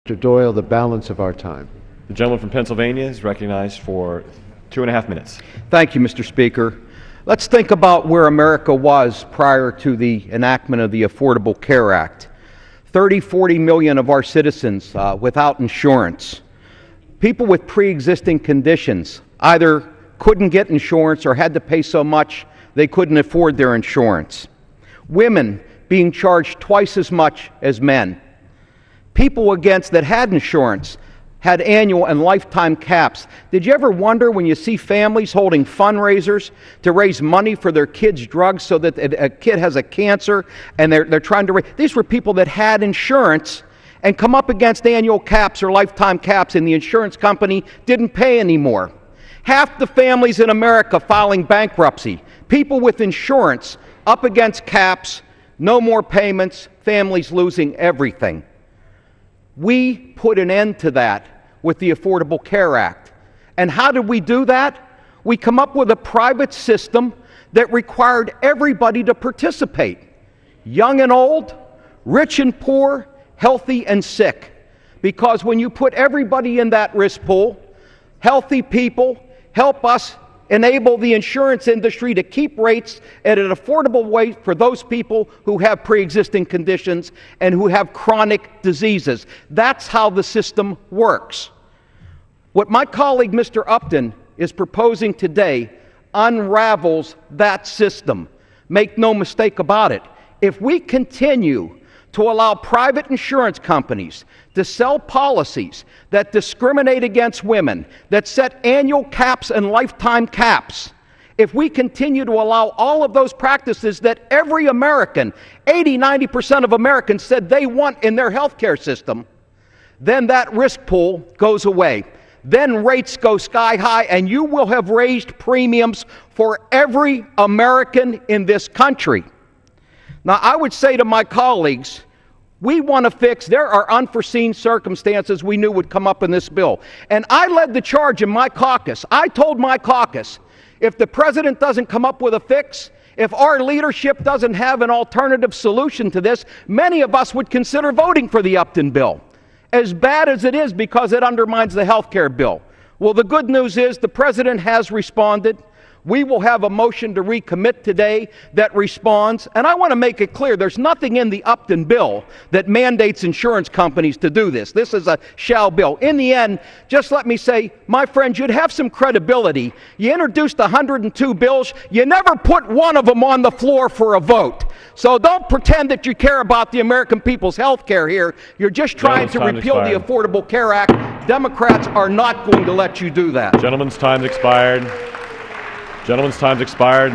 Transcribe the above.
Mr. Doyle, the balance of our time. The gentleman from Pennsylvania is recognized for 2.5 minutes. Thank you, Mr. Speaker. Let's think about where America was prior to the enactment of the Affordable Care Act. 40 million of our citizens without insurance. People with pre-existing conditions either couldn't get insurance or had to pay so much they couldn't afford their insurance. Women being charged twice as much as men. People that had insurance had annual and lifetime caps. Did you ever wonder when you see families holding fundraisers to raise money for their kids' drugs so that a kid has a cancer and they're trying to raise? These were people that had insurance and come up against annual caps or lifetime caps, and the insurance company didn't pay anymore. Half the families in America filing bankruptcy. People with insurance up against caps, no more payments, families losing everything. We put an end to that with the Affordable Care Act. And how did we do that? We come up with a private system that required everybody to participate. Young and old, rich and poor, healthy and sick. Because when you put everybody in that risk pool, healthy people help us enable the insurance industry to keep rates at an affordable way for those people who have pre-existing conditions and who have chronic diseases. That's how the system works. What my colleague Mr. Upton is proposing today unravels that system. Make no mistake about it. If we continue to allow private insurance companies to sell policies that discriminate against women, that set annual caps and lifetime caps, if we continue to allow all of those practices that every American, 80–90% of Americans said they want in their health care system, then that risk pool goes away. Then rates go sky high, and you will have raised premiums for every American in this country. Now, I would say to my colleagues, we want to fix, there are unforeseen circumstances we knew would come up in this bill. And I led the charge in my caucus. I told my caucus, if the president doesn't come up with a fix, if our leadership doesn't have an alternative solution to this, many of us would consider voting for the Upton bill, as bad as it is because it undermines the health care bill. Well, the good news is the president has responded. We will have a motion to recommit today that responds. And I want to make it clear, there's nothing in the Upton bill that mandates insurance companies to do this. This is a shall bill. In the end, just let me say, my friends, you'd have some credibility. You introduced 102 bills. You never put one of them on the floor for a vote. So don't pretend that you care about the American people's health care here. You're just trying to repeal the Affordable Care Act. Democrats are not going to let you do that. Gentleman's time's expired. Gentleman's time's expired.